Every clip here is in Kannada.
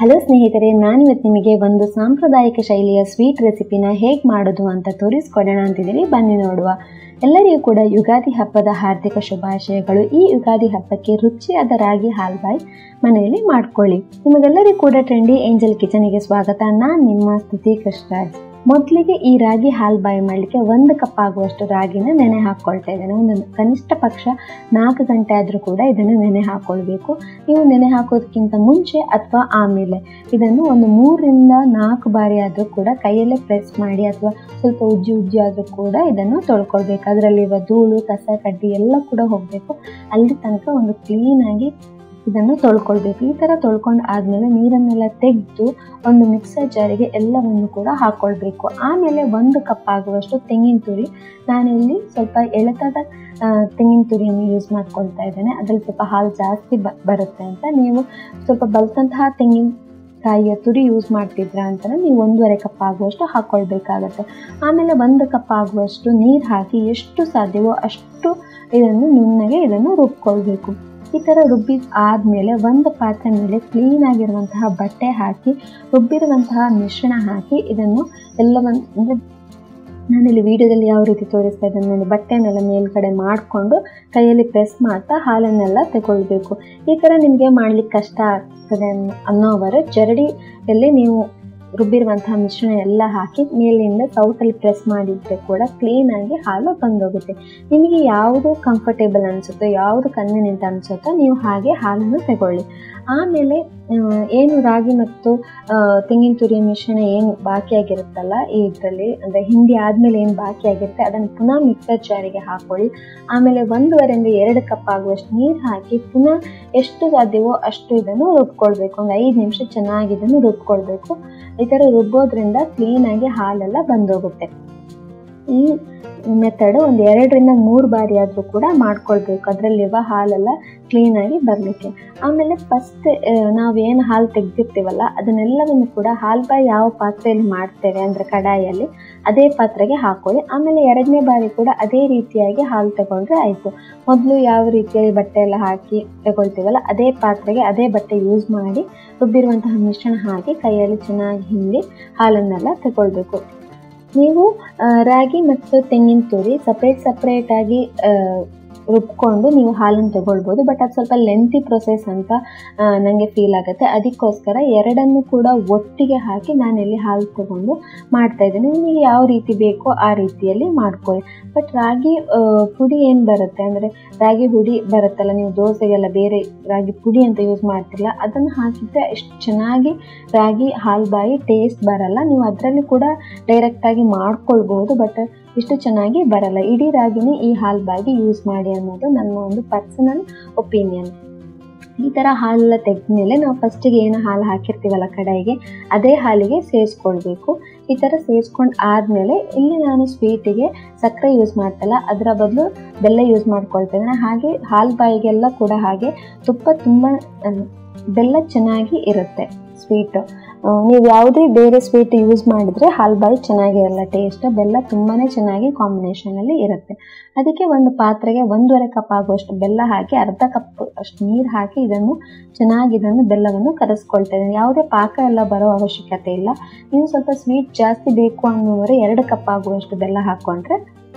ಹಲೋ ಸ್ನೇಹಿತರೆ, ನಾನಿವತ್ತು ನಿಮಗೆ ಒಂದು ಸಾಂಪ್ರದಾಯಿಕ ಶೈಲಿಯ ಸ್ವೀಟ್ ರೆಸಿಪಿನ ಹೇಗೆ ಮಾಡೋದು ಅಂತ ತೋರಿಸ್ಕೊಡೋಣ ಅಂತಿದ್ದೀನಿ. ಬನ್ನಿ ನೋಡುವ. ಎಲ್ಲರಿಗೂ ಕೂಡ ಯುಗಾದಿ ಹಬ್ಬದ ಹಾರ್ದಿಕ ಶುಭಾಶಯಗಳು. ಈ ಯುಗಾದಿ ಹಬ್ಬಕ್ಕೆ ರುಚಿಯಾದ ರಾಗಿ ಹಾಲ್ಬಾಯಿ ಮನೆಯಲ್ಲಿ ಮಾಡ್ಕೊಳ್ಳಿ. ನಿಮಗೆಲ್ಲರಿಗೂ ಕೂಡ ಟ್ರೆಂಡಿ ಏಂಜಲ್ ಕಿಚನಿಗೆ ಸ್ವಾಗತ. ನಾನು ನಿಮ್ಮ ಸ್ತುತಿ ಕೃಷ್ಣರಾಜ್. ಮೊದಲಿಗೆ ಈ ರಾಗಿ ಹಾಲ್ಬಾಯಿ ಮಾಡಲಿಕ್ಕೆ 1 ಕಪ್ ಆಗುವಷ್ಟು ರಾಗಿನ ನೆನೆ ಹಾಕ್ಕೊಳ್ತಾ ಇದ್ದೇನೆ. ಒಂದು ಕನಿಷ್ಠ ಪಕ್ಷ 4 ಗಂಟೆ ಆದರೂ ಕೂಡ ಇದನ್ನು ನೆನೆ ಹಾಕ್ಕೊಳ್ಬೇಕು. ನೀವು ನೆನೆ ಹಾಕೋದಕ್ಕಿಂತ ಮುಂಚೆ ಅಥವಾ ಆಮೇಲೆ ಇದನ್ನು ಒಂದು 3 ರಿಂದ 4 ಬಾರಿ ಆದರೂ ಕೂಡ ಕೈಯಲ್ಲೇ ಪ್ರೆಸ್ ಮಾಡಿ ಅಥವಾ ಸ್ವಲ್ಪ ಉಜ್ಜಿ ಆದರೂ ಕೂಡ ಇದನ್ನು ತೊಳ್ಕೊಳ್ಬೇಕು. ಅದರಲ್ಲಿರುವ ಧೂಳು, ಕಸ, ಕಡ್ಡಿ ಎಲ್ಲ ಕೂಡ ಹೋಗಬೇಕು. ಅಲ್ಲಿ ತನಕ ಒಂದು ಕ್ಲೀನಾಗಿ ಇದನ್ನು ತೊಳ್ಕೊಳ್ಬೇಕು. ಈ ಥರ ತೊಳ್ಕೊಂಡು ಆದಮೇಲೆ ನೀರನ್ನೆಲ್ಲ ತೆಗೆದು ಒಂದು ಮಿಕ್ಸರ್ ಜಾರಿಗೆ ಎಲ್ಲವನ್ನು ಕೂಡ ಹಾಕ್ಕೊಳ್ಬೇಕು. ಆಮೇಲೆ 1 ಕಪ್ ಆಗುವಷ್ಟು ತೆಂಗಿನ ತುರಿ, ನಾನಿಲ್ಲಿ ಸ್ವಲ್ಪ ಎಳೆತದ ತೆಂಗಿನ ತುರಿಯನ್ನು ಯೂಸ್ ಮಾಡ್ಕೊಳ್ತಾ ಇದ್ದೇನೆ. ಅದರಲ್ಲಿ ಸ್ವಲ್ಪ ಹಾಲು ಜಾಸ್ತಿ ಬರುತ್ತೆ ಅಂತ. ನೀವು ಸ್ವಲ್ಪ ಬಲ್ತಂತಹ ತೆಂಗಿನಕಾಯಿಯ ತುರಿ ಯೂಸ್ ಮಾಡ್ತಿದ್ರ ಅಂತಲೇ ನೀವು 1.5 ಕಪ್ ಆಗುವಷ್ಟು ಹಾಕ್ಕೊಳ್ಬೇಕಾಗತ್ತೆ. ಆಮೇಲೆ 1 ಕಪ್ ಆಗುವಷ್ಟು ನೀರು ಹಾಕಿ ಎಷ್ಟು ಸಾಧ್ಯವೋ ಅಷ್ಟು ನುಣ್ಣಗೆ ಇದನ್ನು ರುಬ್ಕೊಳ್ಬೇಕು. ಈ ಥರ ರುಬ್ಬಿದ ಆದಮೇಲೆ ಒಂದು ಪಾತ್ರೆ ಮೇಲೆ ಕ್ಲೀನಾಗಿರುವಂತಹ ಬಟ್ಟೆ ಹಾಕಿ ರುಬ್ಬಿರುವಂತಹ ಮಿಶ್ರಣ ಹಾಕಿ ಇದನ್ನು ಎಲ್ಲವನ್ನು, ಅಂದರೆ ನಾನಿಲ್ಲಿ ವಿಡಿಯೋದಲ್ಲಿ ಯಾವ ರೀತಿ ತೋರಿಸ್ತಾ ಇದ್ದೇನೆ ನೋಡಿ, ಬಟ್ಟೆನೆಲ್ಲ ಮೇಲ್ಗಡೆ ಮಾಡಿಕೊಂಡು ಕೈಯಲ್ಲಿ ಪ್ರೆಸ್ ಮಾಡ್ತಾ ಹಾಲನ್ನೆಲ್ಲ ತಗೊಳ್ಬೇಕು. ಈ ಥರ ನಿಮಗೆ ಮಾಡ್ಲಿಕ್ಕೆ ಕಷ್ಟ ಆಗ್ತದೆ ಅನ್ನೋವರು ಜರಡಿಯಲ್ಲಿ ನೀವು ರುಬ್ಬಿರುವಂತಹ ಮಿಶ್ರಣ ಎಲ್ಲ ಹಾಕಿ ಮೇಲಿಂದ ಸೌಟಲ್ಲಿ ಪ್ರೆಸ್ ಮಾಡಿದರೆ ಕೂಡ ಕ್ಲೀನಾಗಿ ಹಾಲು ಬಂದೋಗುತ್ತೆ. ನಿಮಗೆ ಯಾವುದು ಕಂಫರ್ಟೇಬಲ್ ಅನಿಸುತ್ತೋ, ಯಾವುದು ಕನ್ವೀನಿಯಂಟ್ ಅನಿಸುತ್ತೋ ನೀವು ಹಾಗೆ ಹಾಲನ್ನು ತಗೊಳ್ಳಿ. ಆಮೇಲೆ ಏನು ರಾಗಿ ಮತ್ತು ತೆಂಗಿನ ತುರಿಯ ಮಿಶ್ರಣ ಏನು ಬಾಕಿಯಾಗಿರುತ್ತಲ್ಲ ಇದರಲ್ಲಿ, ಅಂದರೆ ಹಿಂಡಿ ಆದಮೇಲೆ ಏನು ಬಾಕಿಯಾಗಿರುತ್ತೆ ಅದನ್ನು ಪುನಃ ಮಿಕ್ಸರ್ ಜಾರಿಗೆ ಹಾಕ್ಕೊಳ್ಳಿ. ಆಮೇಲೆ 1.5 ರಿಂದ 2 ಕಪ್ ಆಗುವಷ್ಟು ನೀರು ಹಾಕಿ ಪುನಃ ಎಷ್ಟು ಸಾಧ್ಯವೋ ಅಷ್ಟು ಇದನ್ನು ರುಬ್ಕೊಳ್ಬೇಕು. ಒಂದು 5 ನಿಮಿಷ ಚೆನ್ನಾಗಿ ಇದನ್ನು ರುಬ್ಕೊಳ್ಬೇಕು. ಈ ಥರ ರುಬ್ಬೋದ್ರಿಂದ ಕ್ಲೀನಾಗಿ ಹಾಲೆಲ್ಲ ಬಂದೋಗುತ್ತೆ. ಈ ಮೆಥಡ್ ಒಂದು 2 ರಿಂದ 3 ಬಾರಿ ಆದರೂ ಕೂಡ ಮಾಡ್ಕೊಳ್ಬೇಕು, ಅದರಲ್ಲಿರುವ ಹಾಲೆಲ್ಲ ಕ್ಲೀನಾಗಿ ಬರಲಿಕ್ಕೆ. ಆಮೇಲೆ ಫಸ್ಟ್ ನಾವೇನು ಹಾಲು ತೆಗೆದಿರ್ತೀವಲ್ಲ ಅದನ್ನೆಲ್ಲವನ್ನು ಕೂಡ ಹಾಲ್ಬಾಯಿ ಯಾವ ಪಾತ್ರೆಯಲ್ಲಿ ಮಾಡ್ತೇವೆ ಅಂದರೆ ಕಡಾಯಿಯಲ್ಲಿ, ಅದೇ ಪಾತ್ರೆಗೆ ಹಾಕ್ಕೊಳ್ಳಿ. ಆಮೇಲೆ 2ನೇ ಬಾರಿ ಕೂಡ ಅದೇ ರೀತಿಯಾಗಿ ಹಾಲು ತಗೊಂಡ್ರೆ ಆಯಿತು. ಮೊದಲು ಯಾವ ರೀತಿಯಾಗಿ ಬಟ್ಟೆ ಎಲ್ಲ ಹಾಕಿ ತಗೊಳ್ತೀವಲ್ಲ ಅದೇ ಪಾತ್ರೆಗೆ ಅದೇ ಬಟ್ಟೆ ಯೂಸ್ ಮಾಡಿ ರುಬ್ಬಿರುವಂತಹ ಮಿಶ್ರಣ ಹಾಕಿ ಕೈಯಲ್ಲಿ ಚೆನ್ನಾಗಿ ಹಿಂಡಿ ಹಾಲನ್ನೆಲ್ಲ ತಗೊಳ್ಬೇಕು. ನೀವು ರಾಗಿ ಮತ್ತು ತೆಂಗಿನ ತುರಿ ಸಪ್ರೇಟಾಗಿ ರುಬ್ಕೊಂಡು ನೀವು ಹಾಲನ್ನು ತಗೊಳ್ಬೋದು. ಬಟ್ ಅದು ಸ್ವಲ್ಪ ಲೆಂತಿ ಪ್ರೊಸೆಸ್ ಅಂತ ನನಗೆ ಫೀಲ್ ಆಗುತ್ತೆ. ಅದಕ್ಕೋಸ್ಕರ 2 ಕೂಡ ಒಟ್ಟಿಗೆ ಹಾಕಿ ನಾನಿಲ್ಲಿ ಹಾಲು ತಗೊಂಡು ಮಾಡ್ತಾ ಇದ್ದೇನೆ. ನಿಮಗೆ ಯಾವ ರೀತಿ ಬೇಕೋ ಆ ರೀತಿಯಲ್ಲಿ ಮಾಡ್ಕೊಳ್ಳಿ. ಬಟ್ ರಾಗಿ ಪುಡಿ ಏನು ಬರುತ್ತೆ, ಅಂದರೆ ರಾಗಿ ಹುಡಿ ಬರುತ್ತಲ್ಲ, ನೀವು ದೋಸೆಗೆಲ್ಲ ಬೇರೆ ರಾಗಿ ಪುಡಿ ಅಂತ ಯೂಸ್ ಮಾಡ್ತಿರಲ್ಲ, ಅದನ್ನು ಹಾಕಿದರೆ ಎಷ್ಟು ಚೆನ್ನಾಗಿ ರಾಗಿ ಹಾಲ್ಬಾಯಿ ಟೇಸ್ಟ್ ಬರಲ್ಲ. ನೀವು ಅದರಲ್ಲಿ ಕೂಡ ಡೈರೆಕ್ಟಾಗಿ ಮಾಡ್ಕೊಳ್ಬೋದು, ಬಟ್ ಇಷ್ಟು ಚೆನ್ನಾಗಿ ಬರಲ್ಲ. ಇಡೀ ರಾಗಿನೇ ಈ ಹಾಲ್ಬಾಯಿಗೆ ಯೂಸ್ ಮಾಡಿ ಅನ್ನೋದು ನನ್ನ ಒಂದು ಪರ್ಸನಲ್ ಒಪಿನಿಯನ್. ಈ ಥರ ಹಾಲೆಲ್ಲ ತೆಗೆದ್ಮೇಲೆ ನಾವು ಫಸ್ಟಿಗೆ ಏನು ಹಾಲು ಹಾಕಿರ್ತೀವಲ್ಲ ಕಡಾಯಿಗೆ, ಅದೇ ಹಾಲಿಗೆ ಸೇರಿಸ್ಕೊಳ್ಬೇಕು. ಈ ಥರ ಸೇರಿಸ್ಕೊಂಡು ಆದಮೇಲೆ ಇಲ್ಲಿ ನಾನು ಸ್ವೀಟಿಗೆ ಸಕ್ಕರೆ ಯೂಸ್ ಮಾಡ್ತಲ್ಲ, ಅದರ ಬದಲು ಬೆಲ್ಲ ಯೂಸ್ ಮಾಡ್ಕೊಳ್ತೇನೆ. ಹಾಗೆ ಹಾಲ್ಬಾಯಿಗೆಲ್ಲ ಕೂಡ ಹಾಗೆ ಬೆಲ್ಲ ಚೆನ್ನಾಗಿ ಇರುತ್ತೆ ಸ್ವೀಟು. ನೀವು ಯಾವುದೇ ಬೇರೆ ಸ್ವೀಟ್ ಯೂಸ್ ಮಾಡಿದರೆ ಹಾಲ್ಬಾಯಿ ಚೆನ್ನಾಗಿರಲ್ಲ ಟೇಸ್ಟ್. ಬೆಲ್ಲ ತುಂಬಾ ಚೆನ್ನಾಗಿ ಕಾಂಬಿನೇಷನಲ್ಲಿ ಇರುತ್ತೆ. ಅದಕ್ಕೆ ಒಂದು ಪಾತ್ರೆಗೆ 1.5 ಕಪ್ ಆಗುವಷ್ಟು ಬೆಲ್ಲ ಹಾಕಿ 1/2 ಕಪ್ ಅಷ್ಟು ನೀರು ಹಾಕಿ ಇದನ್ನು ಬೆಲ್ಲವನ್ನು ಕರಸ್ಕೊಳ್ತಾ ಇದ್ದೀನಿ. ಯಾವುದೇ ಪಾಕ ಎಲ್ಲ ಬರೋ ಅವಶ್ಯಕತೆ ಇಲ್ಲ. ನೀವು ಸ್ವಲ್ಪ ಸ್ವೀಟ್ ಜಾಸ್ತಿ ಬೇಕು ಅನ್ನೋರು 2 ಕಪ್ ಆಗುವಷ್ಟು ಬೆಲ್ಲ ಹಾಕ್ಕೊಂಡ್ರೆ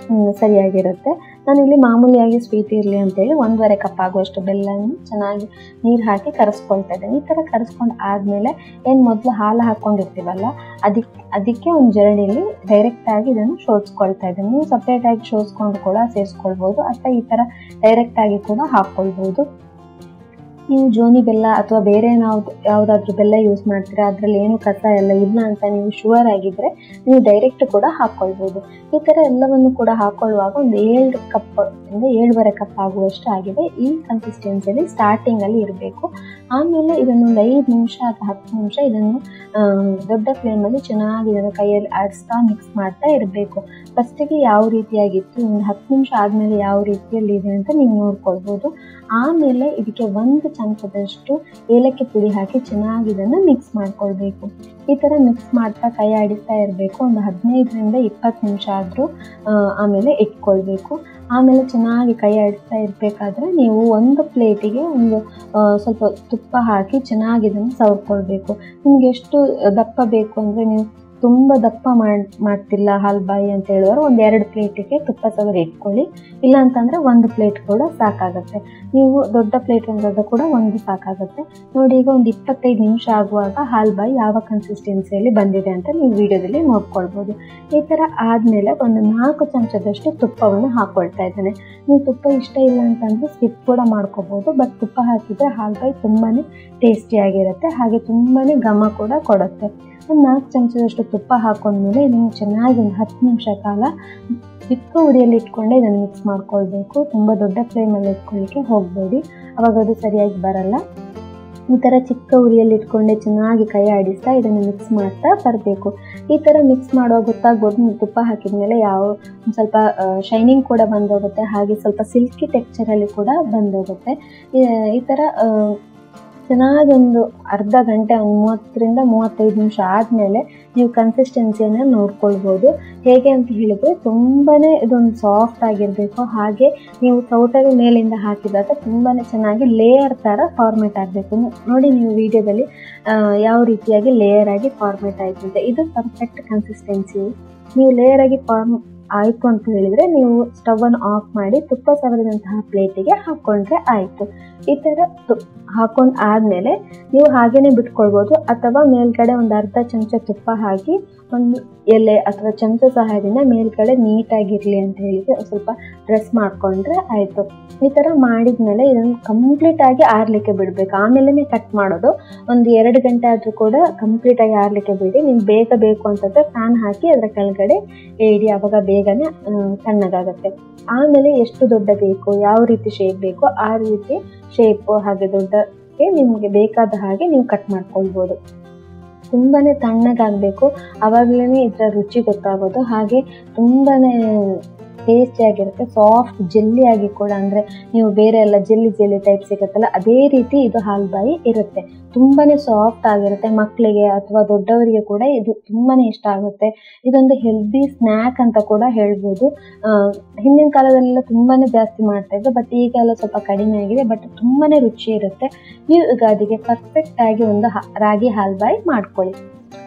ಸರಿಯಾಗಿರುತ್ತೆ. ನಾನಿಲ್ಲಿ ಮಾಮೂಲಿಯಾಗಿ ಸ್ವೀಟ್ ಇರಲಿ ಅಂತೇಳಿ 1.5 ಕಪ್ ಆಗುವಷ್ಟು ಬೆಲ್ಲವನ್ನು ಚೆನ್ನಾಗಿ ನೀರು ಹಾಕಿ ಕರಸ್ಕೊಳ್ತಾ ಇದ್ದೇನೆ. ಈ ಥರ ಕರಸ್ಕೊಂಡು ಆದಮೇಲೆ ಏನು ಮೊದಲು ಹಾಲು ಹಾಕ್ಕೊಂಡಿರ್ತೀವಲ್ಲ ಅದಕ್ಕೆ ಒಂದು ಜರಡಿಯಲ್ಲಿ ಡೈರೆಕ್ಟಾಗಿ ಇದನ್ನು ಶೋಧಿಸ್ಕೊಳ್ತಾ ಇದ್ದೇನೆ. ನೀವು ಸಪ್ರೇಟಾಗಿ ಶೋಧಿಸ್ಕೊಂಡು ಕೂಡ ಸೇರಿಸ್ಕೊಳ್ಬೋದು ಅಥವಾ ಈ ಥರ ಡೈರೆಕ್ಟಾಗಿ ಕೂಡ ಹಾಕ್ಕೊಳ್ಬೋದು. ನೀವು ಜೋನಿ ಬೆಲ್ಲ ಅಥವಾ ಬೇರೆ ಯಾವುದಾದ್ರೂ ಬೆಲ್ಲ ಯೂಸ್ ಮಾಡ್ತೀರಾ, ಅದರಲ್ಲಿ ಏನು ಕಸ ಎಲ್ಲ ಇಲ್ಲ ಅಂತ ನೀವು ಶೂರ್ ಆಗಿದ್ದರೆ ನೀವು ಡೈರೆಕ್ಟ್ ಕೂಡ ಹಾಕ್ಕೊಳ್ಬೋದು. ಈ ಥರ ಎಲ್ಲವನ್ನು ಕೂಡ ಹಾಕ್ಕೊಳ್ಳುವಾಗ ಒಂದು 7 ಕಪ್ ಅಂದರೆ 7.5 ಕಪ್ ಆಗುವಷ್ಟು ಆಗಿದೆ. ಈ ಕನ್ಸಿಸ್ಟೆನ್ಸಿಯಲ್ಲಿ ಸ್ಟಾರ್ಟಿಂಗಲ್ಲಿ ಇರಬೇಕು. ಆಮೇಲೆ ಇದನ್ನೊಂದು 5 ನಿಮಿಷ ಅಥವಾ 10 ನಿಮಿಷ ಇದನ್ನು ದೊಡ್ಡ ಫ್ಲೇಮಲ್ಲಿ ಚೆನ್ನಾಗಿ ಇದನ್ನು ಕೈಯಲ್ಲಿ ಆಡಿಸ್ತಾ ಮಿಕ್ಸ್ ಮಾಡ್ತಾ ಇರಬೇಕು. ಫಸ್ಟಿಗೆ ಯಾವ ರೀತಿಯಾಗಿತ್ತು, ಒಂದು 10 ನಿಮಿಷ ಆದಮೇಲೆ ಯಾವ ರೀತಿಯಲ್ಲಿ ಇದೆ ಅಂತ ನೀವು ನೋಡ್ಕೊಳ್ಬೋದು. ಆಮೇಲೆ ಇದಕ್ಕೆ 1 ಚಮಚದಷ್ಟು ಏಲಕ್ಕಿ ಪುಡಿ ಹಾಕಿ ಚೆನ್ನಾಗಿ ಇದನ್ನು ಮಿಕ್ಸ್ ಮಾಡ್ಕೊಳ್ಬೇಕು. ಈ ಥರ ಮಿಕ್ಸ್ ಮಾಡ್ತಾ ಕೈ ಆಡಿಸ್ತಾ ಇರಬೇಕು. ಒಂದು 15ರಿಂದ 20 ನಿಮಿಷ ಆದರೂ ಆಮೇಲೆ ಇಟ್ಕೊಳ್ಬೇಕು. ಆಮೇಲೆ ಚೆನ್ನಾಗಿ ಕೈ ಆಡಿಸ್ತಾ ಇರಬೇಕಾದ್ರೆ ನೀವು ಒಂದು ಪ್ಲೇಟಿಗೆ ಒಂದು ಸ್ವಲ್ಪ ತುಪ್ಪ ಹಾಕಿ ಚೆನ್ನಾಗಿ ಇದನ್ನು ಸವರ್ಕೊಳ್ಬೇಕು. ನಿಮ್ಗೆ ಎಷ್ಟು ದಪ್ಪ ಬೇಕು ಅಂದರೆ, ನೀವು ತುಂಬ ದಪ್ಪ ಮಾಡ್ತಿಲ್ಲ ಹಾಲ್ಬಾಯಿ ಅಂತ ಹೇಳುವರು 1-2 ಪ್ಲೇಟಿಗೆ ತುಪ್ಪ ಸವರಿ ಇಟ್ಕೊಳ್ಳಿ. ಇಲ್ಲ ಅಂತಂದರೆ 1 ಪ್ಲೇಟ್ ಕೂಡ ಸಾಕಾಗುತ್ತೆ. ನೀವು ದೊಡ್ಡ ಪ್ಲೇಟ್ ಅಂದಾಗ ಕೂಡ 1 ಸಾಕಾಗುತ್ತೆ. ನೋಡಿ, ಈಗ ಒಂದು 25 ನಿಮಿಷ ಆಗುವಾಗ ಹಾಲ್ಬಾಯಿ ಯಾವ ಕನ್ಸಿಸ್ಟೆನ್ಸಿಯಲ್ಲಿ ಬಂದಿದೆ ಅಂತ ನೀವು ವಿಡಿಯೋದಲ್ಲಿ ನೋಡ್ಕೊಳ್ಬೋದು. ಈ ಥರ ಆದಮೇಲೆ ಒಂದು 4 ಚಮಚದಷ್ಟು ತುಪ್ಪವನ್ನು ಹಾಕ್ಕೊಳ್ತಾ ಇದ್ದೇನೆ. ನೀವು ತುಪ್ಪ ಇಷ್ಟ ಇಲ್ಲ ಅಂತಂದರೆ ಸ್ಕಿಪ್ ಕೂಡ ಮಾಡ್ಕೋಬೋದು. ಬಟ್ ತುಪ್ಪ ಹಾಕಿದರೆ ಹಾಲ್ಬಾಯಿ ತುಂಬಾ ಟೇಸ್ಟಿಯಾಗಿರುತ್ತೆ, ಹಾಗೆ ತುಂಬಾ ಘಮ ಕೂಡ ಕೊಡುತ್ತೆ. ಒಂದು 4 ಚಮಚದಷ್ಟು ತುಪ್ಪ ಹಾಕೊಂಡ್ಮೇಲೆ ಇದನ್ನು ಚೆನ್ನಾಗಿ ಒಂದು 10 ನಿಮಿಷ ಕಾಲ ಚಿಕ್ಕ ಉರಿಯಲ್ಲಿ ಇಟ್ಕೊಂಡೆ ಇದನ್ನು ಮಿಕ್ಸ್ ಮಾಡ್ಕೊಳ್ಬೇಕು. ತುಂಬ ದೊಡ್ಡ ಫ್ಲೇಮಲ್ಲಿ ಇಟ್ಕೊಳ್ಳಿಕ್ಕೆ ಹೋಗಬೇಡಿ, ಅವಾಗ ಅದು ಸರಿಯಾಗಿ ಬರಲ್ಲ. ಈ ಥರ ಚಿಕ್ಕ ಉರಿಯಲ್ಲಿ ಇಟ್ಕೊಂಡೆ ಚೆನ್ನಾಗಿ ಕೈ ಆಡಿಸ್ತಾ ಇದನ್ನು ಮಿಕ್ಸ್ ಮಾಡ್ತಾ ಬರಬೇಕು. ಈ ಥರ ಮಿಕ್ಸ್ ಮಾಡುವಾಗ ಗೊತ್ತಾಗ್ಬೋದು, ತುಪ್ಪ ಹಾಕಿದ ಮೇಲೆ ಸ್ವಲ್ಪ ಶೈನಿಂಗ್ ಕೂಡ ಬಂದೋಗುತ್ತೆ, ಹಾಗೆ ಸ್ವಲ್ಪ ಸಿಲ್ಕಿ ಟೆಕ್ಸ್ಚರಲ್ಲಿ ಕೂಡ ಬಂದೋಗುತ್ತೆ. ಈ ಥರ ಚೆನ್ನಾಗಿ ಒಂದು ಅರ್ಧ ಗಂಟೆ, ಒಂದು 30ರಿಂದ 35 ನಿಮಿಷ ಆದಮೇಲೆ ನೀವು ಕನ್ಸಿಸ್ಟೆನ್ಸಿಯನ್ನು ನೋಡ್ಕೊಳ್ಬೋದು. ಹೇಗೆ ಅಂತ ಹೇಳಿದರೆ, ತುಂಬಾ ಇದೊಂದು ಸಾಫ್ಟ್ ಆಗಿರಬೇಕು. ಹಾಗೆ ನೀವು ಸೌಟಲ್ಲಿ ಮೇಲಿಂದ ಹಾಕಿದಾಗ ತುಂಬಾ ಚೆನ್ನಾಗಿ ಲೇಯರ್ ಥರ ಫಾರ್ಮೇಟ್ ಆಗಬೇಕು. ನೋಡಿ, ನೀವು ವಿಡಿಯೋದಲ್ಲಿ ಯಾವ ರೀತಿಯಾಗಿ ಲೇಯರ್ ಆಗಿ ಫಾರ್ಮೇಟ್ ಆಯಿತು ಅಂತ. ಇದು ಪರ್ಫೆಕ್ಟ್ ಕನ್ಸಿಸ್ಟೆನ್ಸಿ. ನೀವು ಲೇಯರ್ ಆಗಿ ಆಯಿತು ಅಂತ ಹೇಳಿದರೆ ನೀವು ಸ್ಟವನ್ನು ಆಫ್ ಮಾಡಿ ತುಪ್ಪ ಸವರಿದಂತಹ ಪ್ಲೇಟಿಗೆ ಹಾಕ್ಕೊಂಡ್ರೆ ಆಯಿತು. ಈ ಥರ ಹಾಕೊಂಡು ಆದಮೇಲೆ ನೀವು ಹಾಗೇ ಬಿಟ್ಕೊಳ್ಬೋದು, ಅಥವಾ ಮೇಲ್ಗಡೆ ಒಂದು ಅರ್ಧ ಚಮಚ ತುಪ್ಪ ಹಾಕಿ ಒಂದು ಎಲೆ ಅಥವಾ ಚಮಚ ಸಹಾಯದಿಂದ ಮೇಲ್ಗಡೆ ನೀಟಾಗಿರಲಿ ಅಂತ ಹೇಳಿದ್ರೆ ಸ್ವಲ್ಪ ಡ್ರೆಸ್ ಮಾಡಿಕೊಂಡ್ರೆ ಆಯಿತು. ಈ ಥರ ಮಾಡಿದ ಮೇಲೆ ಇದನ್ನು ಕಂಪ್ಲೀಟಾಗಿ ಆರಲಿಕ್ಕೆ ಬಿಡಬೇಕು. ಆಮೇಲೆ ಕಟ್ ಮಾಡೋದು. ಒಂದು 2 ಗಂಟೆ ಆದರೂ ಕೂಡ ಕಂಪ್ಲೀಟಾಗಿ ಆರಲಿಕ್ಕೆ ಬಿಡಿ. ನಿಮ್ಗೆ ಬೇಗ ಬೇಕು ಅಂತಂದರೆ ಫ್ಯಾನ್ ಹಾಕಿ ಅದರ ಕೆಳಗಡೆ ಇಡಿ, ಆವಾಗ ಬೇಗನೆ ತಣ್ಣಗಾಗುತ್ತೆ. ಆಮೇಲೆ ಎಷ್ಟು ದೊಡ್ಡ ಬೇಕು, ಯಾವ ರೀತಿ ಶೇಪ್ ಬೇಕೋ ಆ ರೀತಿ ಶೇಪು ಹಾಗೆ ದೊಡ್ಡಕ್ಕೆ ನಿಮಗೆ ಬೇಕಾದ ಹಾಗೆ ನೀವು ಕಟ್ ಮಾಡ್ಕೊಳ್ಬೋದು. ತುಂಬಾ ತಣ್ಣಗಾಗಬೇಕು, ಆವಾಗಲೇ ಇದರ ರುಚಿ ಗೊತ್ತಾಗೋದು. ಹಾಗೆ ತುಂಬಾ ಟೇಸ್ಟಿಯಾಗಿರುತ್ತೆ, ಸಾಫ್ಟ್ ಜೆಲ್ಲಿಯಾಗಿ ಕೂಡ, ಅಂದರೆ ನೀವು ಬೇರೆ ಎಲ್ಲ ಜೆಲ್ಲಿ ಟೈಪ್ ಸಿಗುತ್ತಲ್ಲ ಅದೇ ರೀತಿ ಇದು ಹಾಲ್ಬಾಯಿ ಇರುತ್ತೆ. ತುಂಬಾ ಸಾಫ್ಟ್ ಆಗಿರುತ್ತೆ. ಮಕ್ಕಳಿಗೆ ಅಥವಾ ದೊಡ್ಡವರಿಗೆ ಕೂಡ ಇದು ತುಂಬಾ ಇಷ್ಟ ಆಗುತ್ತೆ. ಇದೊಂದು ಹೆಲ್ದಿ ಸ್ನ್ಯಾಕ್ ಅಂತ ಕೂಡ ಹೇಳ್ಬೋದು. ಹಿಂದಿನ ಕಾಲದಲ್ಲೆಲ್ಲ ತುಂಬಾ ಜಾಸ್ತಿ ಮಾಡ್ತಾಯಿದ್ರು, ಬಟ್ ಈಗೆಲ್ಲ ಸ್ವಲ್ಪ ಕಡಿಮೆ ಆಗಿದೆ. ಬಟ್ ತುಂಬಾ ರುಚಿ ಇರುತ್ತೆ. ನೀವು ಯುಗಾದಿಗೆ ಪರ್ಫೆಕ್ಟಾಗಿ ಒಂದು ರಾಗಿ ಹಾಲ್ಬಾಯಿ ಮಾಡ್ಕೊಳ್ಳಿ.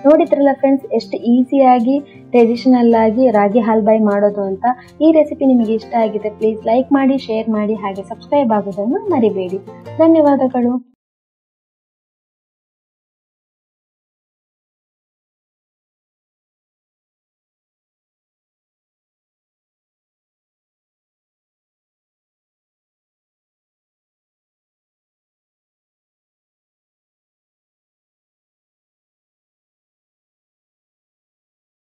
ನೋಡಿದ್ರಲ್ಲ ಫ್ರೆಂಡ್ಸ್, ಎಷ್ಟು ಈಸಿಯಾಗಿ ಟ್ರೆಡಿಷನಲ್ ಆಗಿ ರಾಗಿ ಹಾಲ್ಬಾಯಿ ಮಾಡೋದು ಅಂತ. ಈ ರೆಸಿಪಿ ನಿಮಗೆ ಇಷ್ಟ ಆಗಿದೆ, ಪ್ಲೀಸ್ ಲೈಕ್ ಮಾಡಿ, ಶೇರ್ ಮಾಡಿ, ಹಾಗೆ ಸಬ್ಸ್ಕ್ರೈಬ್ ಆಗೋದನ್ನು ಮರಿಬೇಡಿ. ಧನ್ಯವಾದಗಳು.